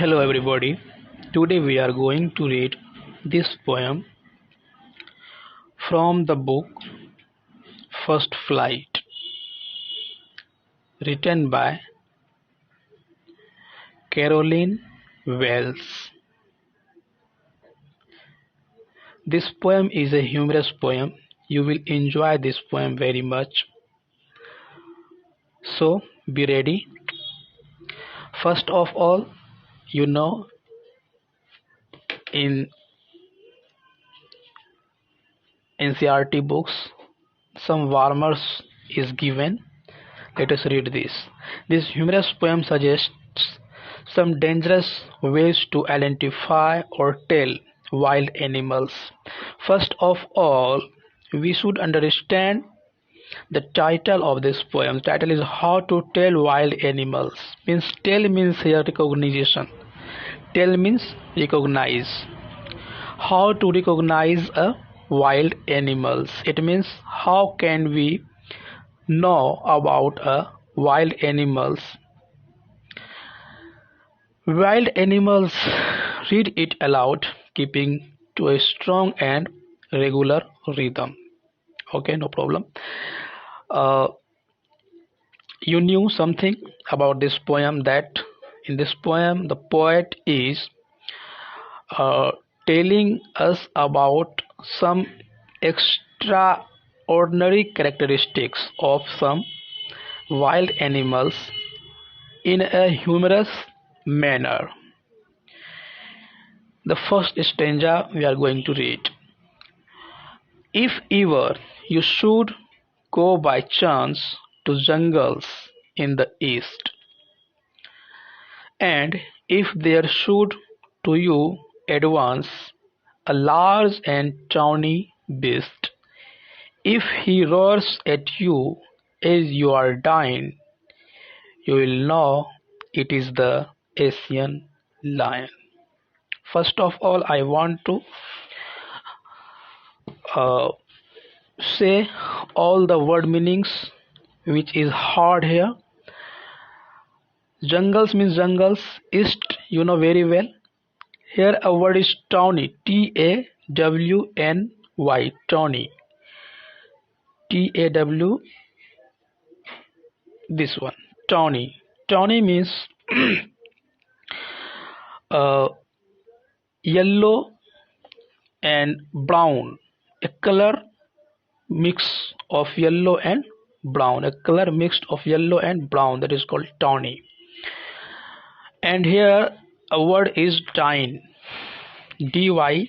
Hello everybody. Today we are going to read this poem from the book First Flight, written by Caroline Wells. This poem is a humorous poem. You will enjoy this poem very much. So be ready. First of all, in NCERT books, some warmers is given. Let us read this. This humorous poem suggests some dangerous ways to identify or tell wild animals. First of all, we should understand the title of this poem. The title is How to Tell Wild Animals. Tell means here recognition. Tell means recognize. How to recognize a wild animals. It means how can we know about a wild animals. Wild animals, read it aloud, keeping to a strong and regular rhythm. Okay, no problem. You knew something about this poem, that in this poem the poet is telling us about some extraordinary characteristics of some wild animals in a humorous manner. The first stanza we are going to read. If ever you should go by chance to jungles in the east, and if there should to you advance a large and tawny beast, if he roars at you as you are dying, you will know it is the Asian lion. First of all, I want to say all the word meanings which is hard here. Jungles means jungles. East, you know very well. Here a word is tawny. Tawny. Tawny. Taw. This one. Tawny. Tawny means yellow and brown. A color mix of yellow and brown. A color mixed of yellow and brown, that is called tawny. And here a word is dine. Dyin.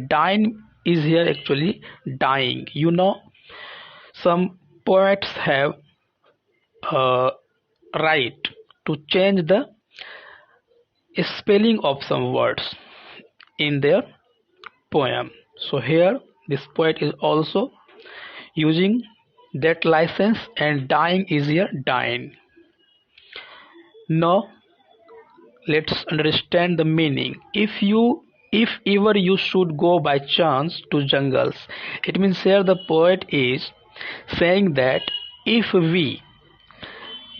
Dine is here actually dying. You know, some poets have right to change the spelling of some words in their poem. So here this poet is also using that license, and dying is here dying. Now let's understand the meaning. If ever you should go by chance to jungles, it means here the poet is saying that if we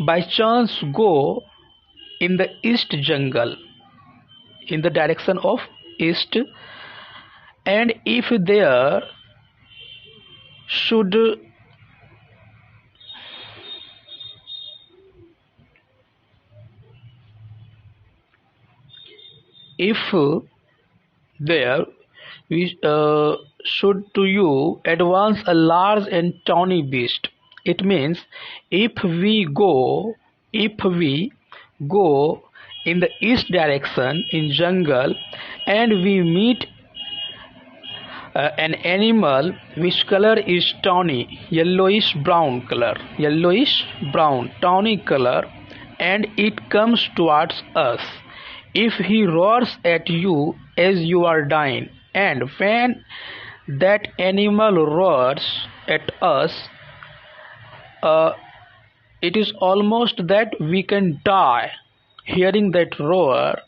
by chance go in the east jungle, in the direction of east, and if there should we should to you advance a large and tawny beast. It means if we go in the east direction in jungle, and we meet an animal which color is tawny, yellowish brown, tawny color, and it comes towards us. If he roars at you as you are dying, and when that animal roars at us, it is almost that we can die. Hearing that roar,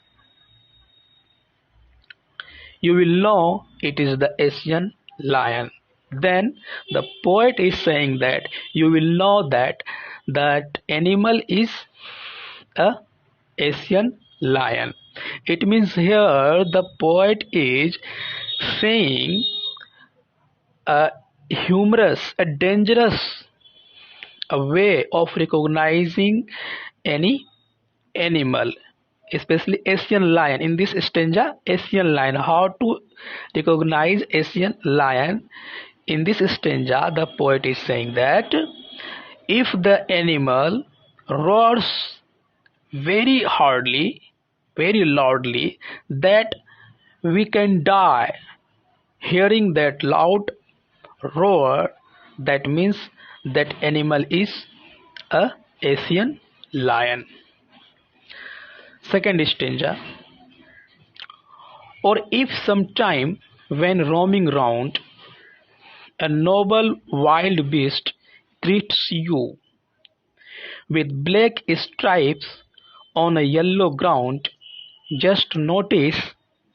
you will know it is the Asian lion. Then the poet is saying that you will know that that animal is a Asian lion. It means here the poet is saying a humorous, a dangerous a way of recognizing any animal, especially Asian lion. In this stanza, Asian lion, how to recognize Asian lion. In this stanza, the poet is saying that if the animal roars very hardly, very loudly, that we can die. Hearing that loud roar, that means that animal is a Asian lion. Second stanza. Or if sometime when roaming round, a noble wild beast greets you with black stripes on a yellow ground, just notice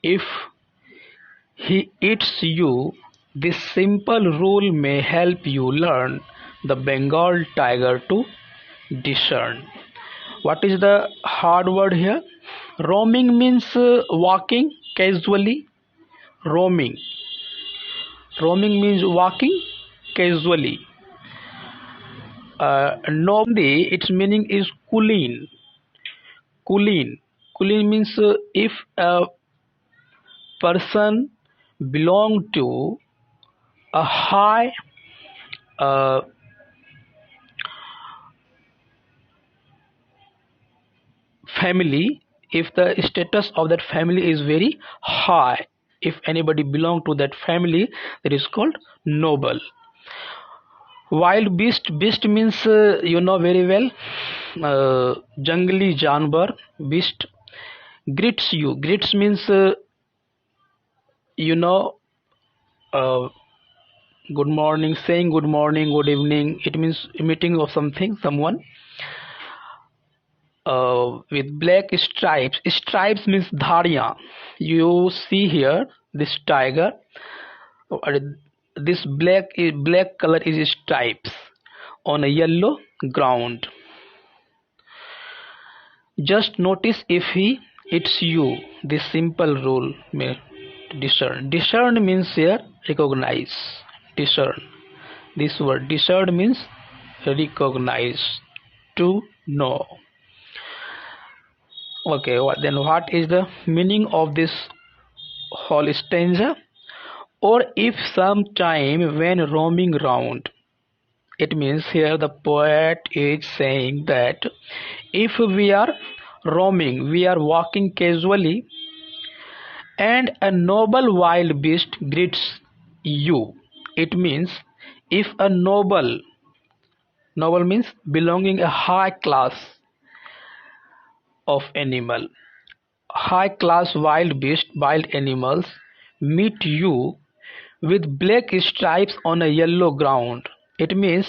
if he eats you. This simple rule may help you learn the Bengal tiger to discern. What is the hard word here? Roaming means walking casually. Roaming. Roaming means walking casually. Normally, its meaning is cooling. Cooling. Cooling means if a person belong to a high uh, family, if the status of that family is very high, if anybody belong to that family, that is called noble. Wild beast, beast means you know very well, jungly जानवर, beast. Greets you, greets means you know, uh, good morning, saying good morning, good evening. It means meeting of something, someone. With black stripes. Stripes means dhariyan. You see here this tiger. This black color is stripes on a yellow ground. Just notice if he eats you. This simple rule may discern. Discern means here recognize. Discern. This word discern means recognize, to know. Okay, then what is the meaning of this whole stanza? Or if some time when roaming round. It means here the poet is saying that if we are roaming, we are walking casually, and a noble wild beast greets you. It means if a noble means belonging a high class of animal, high class wild beast, wild animals meet you with black stripes on a yellow ground. It means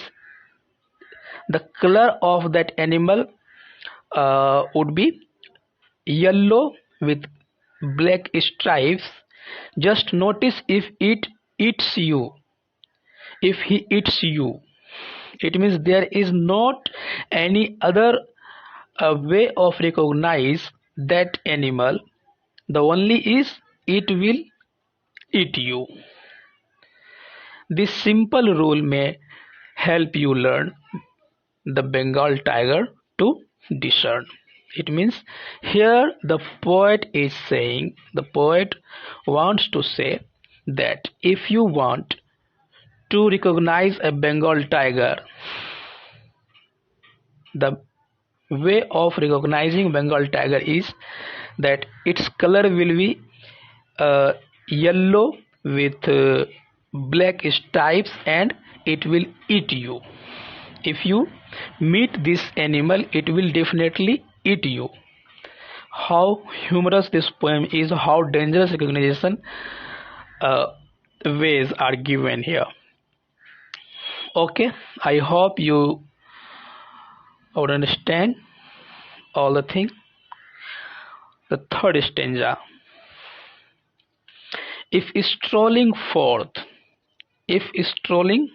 the color of that animal would be yellow with black stripes. Just notice if it eats you. If he eats you, it means there is not any other way of recognize that animal. The only is it will eat you. This simple rule may help you learn the Bengal tiger to discern. It means here the poet is saying, the poet wants to say that if you want to recognize a Bengal tiger, the way of recognizing Bengal tiger is that its color will be yellow with black stripes, and it will eat you. If you meet this animal, it will definitely eat you. How humorous this poem is, how dangerous recognition uh, ways are given here. Okay, I hope you would understand all the things. The third stanza. If strolling forth, if strolling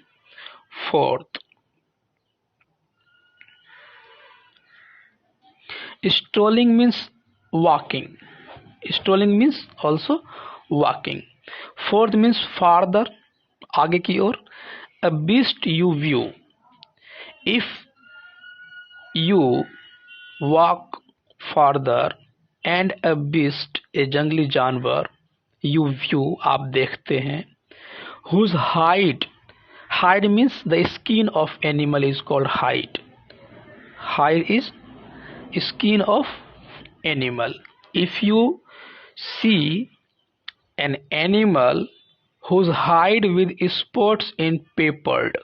forth. Strolling means walking. Strolling means also walking. Fourth means farther, आगे की ओर. A beast you view. If you walk farther and a beast, a जंगली जानवर, you view, आप देखते हैं, whose hide means the skin of animal is called hide. Hide is skin of animal. If you see an animal whose hide with spots in peppered.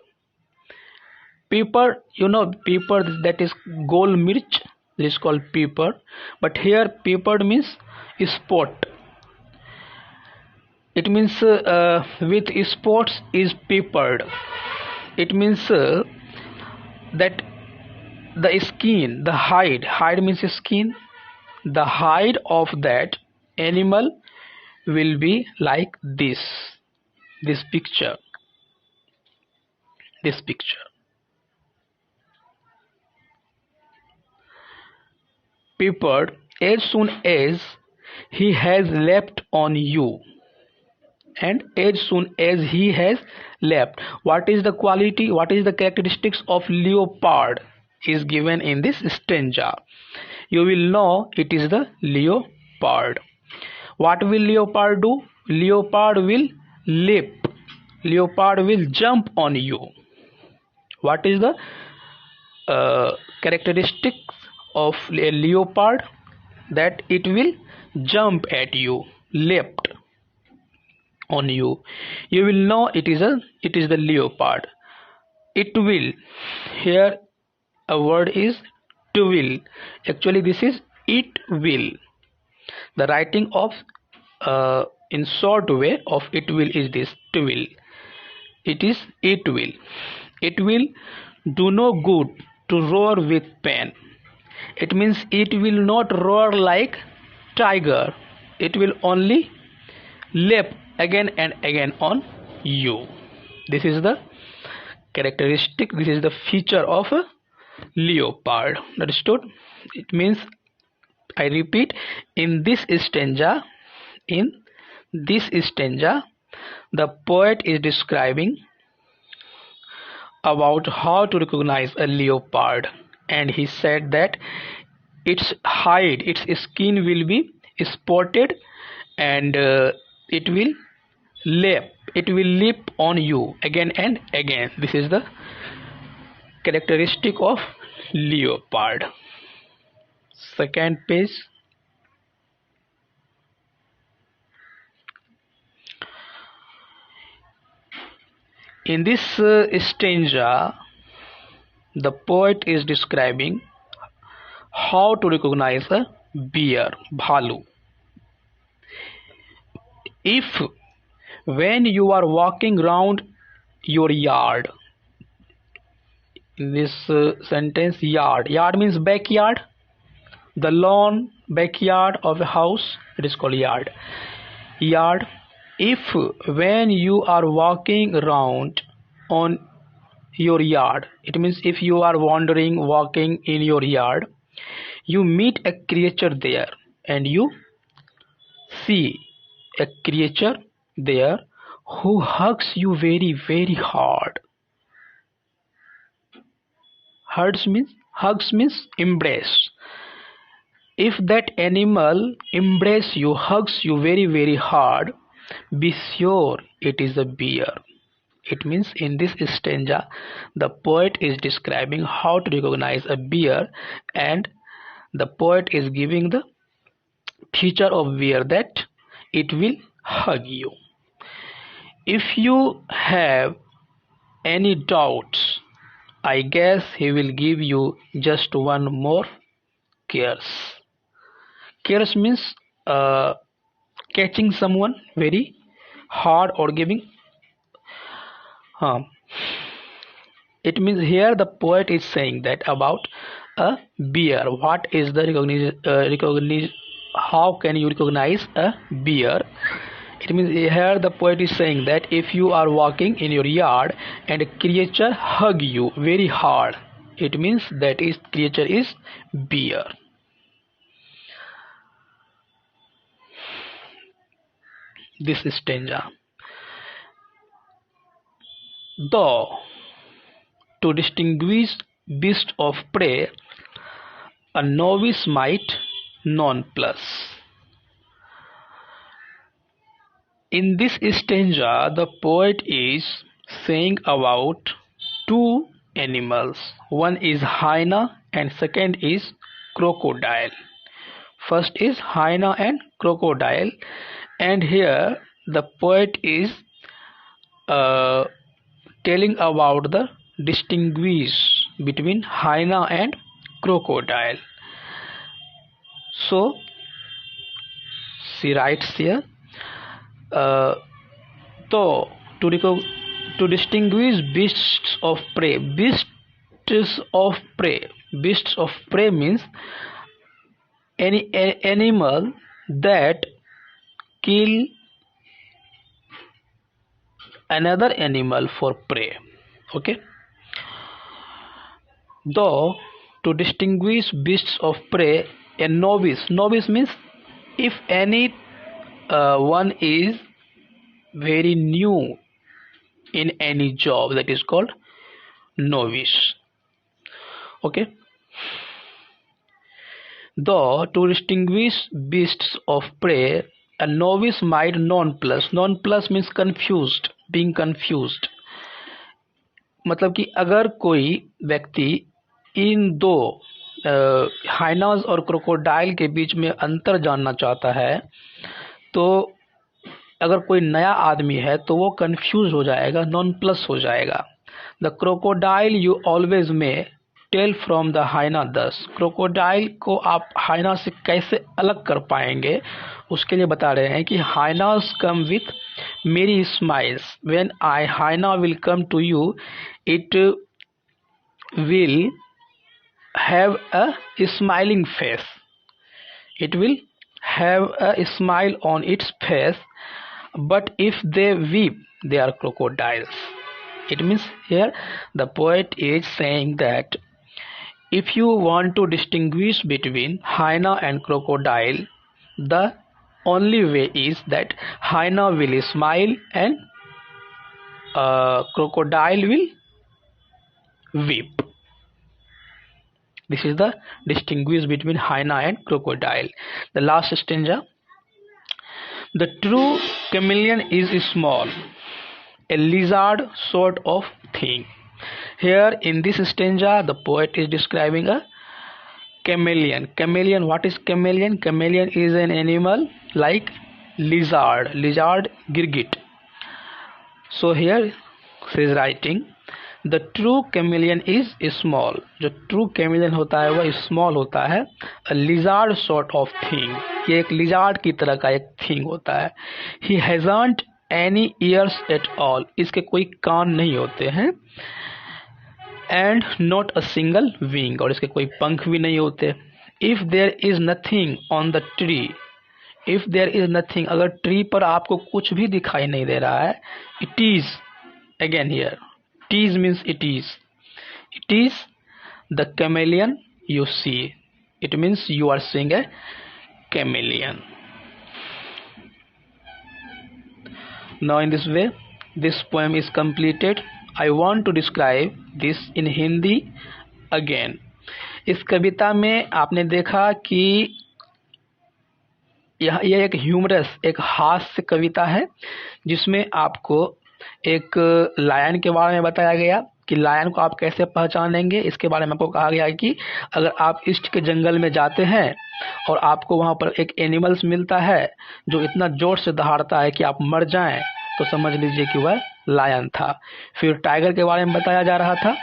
Pepper, pepper, that is gol mirch, this is called pepper, but here peppered means spot. It means with spots is peppered. It means that the skin, the hide means skin, the hide of that animal will be like this picture. Peppered as soon as he has leapt on you, and as soon as he has leapt. What is the quality, what is the characteristics of leopard is given in this stanza. You will know it is the leopard. What will leopard do? Leopard will leap. Leopard will jump on you. What is the characteristics of a leopard? That it will jump at you, leapt on you. You will know it is the leopard. It will, here a word is to will. Actually this is it will. The writing of in short way of it will is this, to will. It is it will. It will do no good to roar with pain. It means it will not roar like tiger. It will only leap again and again on you. This is the characteristic, this is the feature of a leopard. Understood? It means, I repeat, in this stanza, the poet is describing about how to recognize a leopard, and he said that its hide, its skin will be spotted, and it will leap on you again and again. This is the characteristic of leopard. Second page. In this stanza, the poet is describing how to recognize a bear, bhalu. If when you are walking round your yard, in this sentence, yard means backyard, the lawn, backyard of a house, it is called yard. If when you are walking around on your yard, it means if you are walking in your yard, you meet a creature there, and you see a creature there who hugs you very, very hard. Hugs means embrace. If that animal embraces you, hugs you very, very hard, be sure it is a bear. It means in this stanza, the poet is describing how to recognize a bear, and the poet is giving the feature of bear, that it will hug you. If you have any doubts, I guess he will give you just one more curse. Curse means catching someone very hard or giving harm. It means here the poet is saying that about a bear. What is the recognition? How can you recognize a bear? It means here the poet is saying that if you are walking in your yard and a creature hug you very hard, it means that is creature is bear. this stanza. Though to distinguish beast of prey, a novice might nonplus. In this stanza, the poet is saying about two animals. One is hyena and second is crocodile. First is hyena and crocodile, and here the poet is telling about the distinguish between hyena and crocodile. So she writes here, so to distinguish beasts of prey. Beasts of prey means any animal that kill another animal for prey. Okay. Though to distinguish beasts of prey, a novice means if any one is very new in any job, that is called novice. Okay. Though to distinguish beasts of prey, a novice might nonplus. Nonplus means confused, being confused. मतलब कि अगर कोई व्यक्ति इन दो hyenas और crocodile के बीच में अंतर जानना चाहता है, तो अगर कोई नया आदमी है तो वो कंफ्यूज हो जाएगा, नॉन प्लस हो जाएगा. द क्रोकोडाइल यू ऑलवेज में टेल फ्रॉम द हाइना. दस क्रोकोडाइल को आप हाइना से कैसे अलग कर पाएंगे, उसके लिए बता रहे हैं कि hyenas come with merry smiles. When I hyena will come to you, it will have a smiling face. It will have a smile on its face, but if they weep, they are crocodiles. It means here the poet is saying that if you want to distinguish between hyena and crocodile, the only way is that hyena will smile and crocodile will weep. This is the distinguish between hyena and crocodile. The last stanza. The true chameleon is small, a lizard sort of thing. Here in this stanza, the poet is describing a chameleon. Chameleon, what is chameleon? Chameleon is an animal like lizard. Lizard, girgit. So here she is writing, the true chameleon is small. जो true chameleon होता है वह small होता है. अ lizard sort of thing, ये एक lizard की तरह का एक थिंग होता है. He hasn't any ears at all, इसके कोई कान नहीं होते हैं. And not a single wing, और इसके कोई पंख भी नहीं होते. If there is nothing on the tree, if there is nothing, अगर ट्री पर आपको कुछ भी दिखाई नहीं दे रहा है, it is, again here it is means it is the chameleon you see. It means you are seeing a chameleon. Now in this way this poem is completed. I want to describe this in Hindi again. इस कविता में आपने देखा कि यह एक humerus, एक हास्य कविता है, जिसमें आपको एक लायन के बारे में बताया गया कि लायन को आप कैसे पहचानेंगे. इसके बारे में आपको कहा गया कि अगर आप ईस्ट के जंगल में जाते हैं और आपको वहां पर एक एनिमल्स मिलता है जो इतना जोर से दहाड़ता है कि आप मर जाएं, तो समझ लीजिए कि वह लायन था. फिर टाइगर के बारे में बताया जा रहा था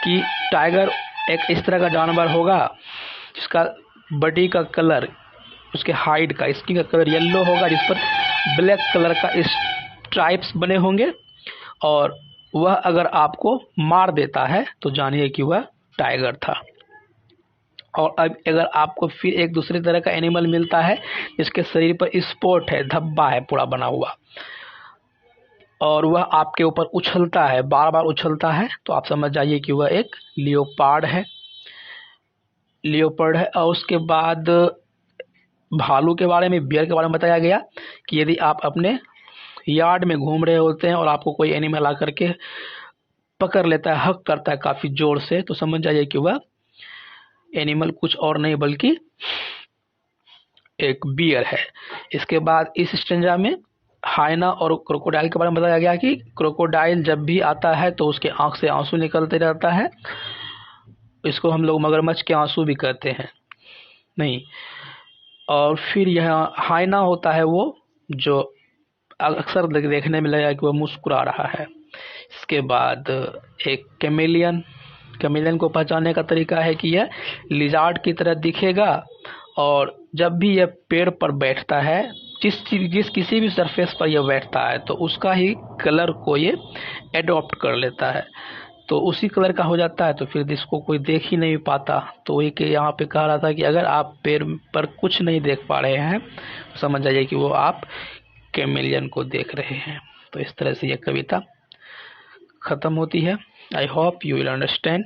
कि टाइगर एक इस तरह का जानवर होगा जिसका बॉडी का कलर, उसके हाइड का, स्किन का कलर येलो होगा, जिस पर ब्लैक कलर का स्ट्राइप्स बने होंगे, और वह अगर आपको मार देता है तो जानिए कि वह टाइगर था. और अब अगर आपको फिर एक दूसरे तरह का एनिमल मिलता है जिसके शरीर पर स्पॉट है, धब्बा है पूरा बना हुआ, और वह आपके ऊपर उछलता है, बार बार उछलता है, तो आप समझ जाइए कि वह एक लियोपार्ड है. और उसके बाद भालू के बारे में, बियर के बारे में बताया गया कि यदि आप अपने यार्ड में घूम रहे होते हैं और आपको कोई एनिमल आकर के पकड़ लेता है, हक करता है काफी जोर से, तो समझ जाइए कि वह एनिमल कुछ और नहीं बल्कि एक बियर है। इसके बाद इस स्टेंजा में हाइना और क्रोकोडाइल के बारे में बताया गया कि क्रोकोडाइल जब भी आता है तो उसके आंख से आंसू निकलते रहता है। इसको हम लोग मगरमच्छ के आंसू भी कहते हैं, नहीं। और फिर यह हाइना होता है वो जो अक्सर देखने में लगेगा कि वह मुस्कुरा रहा है। इसके बाद एक कैमेलियन, कैमेलियन को पहचानने का तरीका है कि यह लिजार्ड की तरह दिखेगा और जब भी यह पेड़ पर बैठता है, जिस किसी भी सरफेस पर यह बैठता है तो उसका ही कलर को ये एडॉप्ट कर लेता है, तो उसी कलर का हो जाता है, तो फिर इसको कोई देख ही नहीं पाता। तो वही के यहाँ पे कह रहा था कि अगर आप पेड़ पर कुछ नहीं देख पा रहे हैं, समझ जाइए कि वो आप कैमेलियन को देख रहे हैं। तो इस तरह से यह कविता खत्म होती है। I hope you will understand.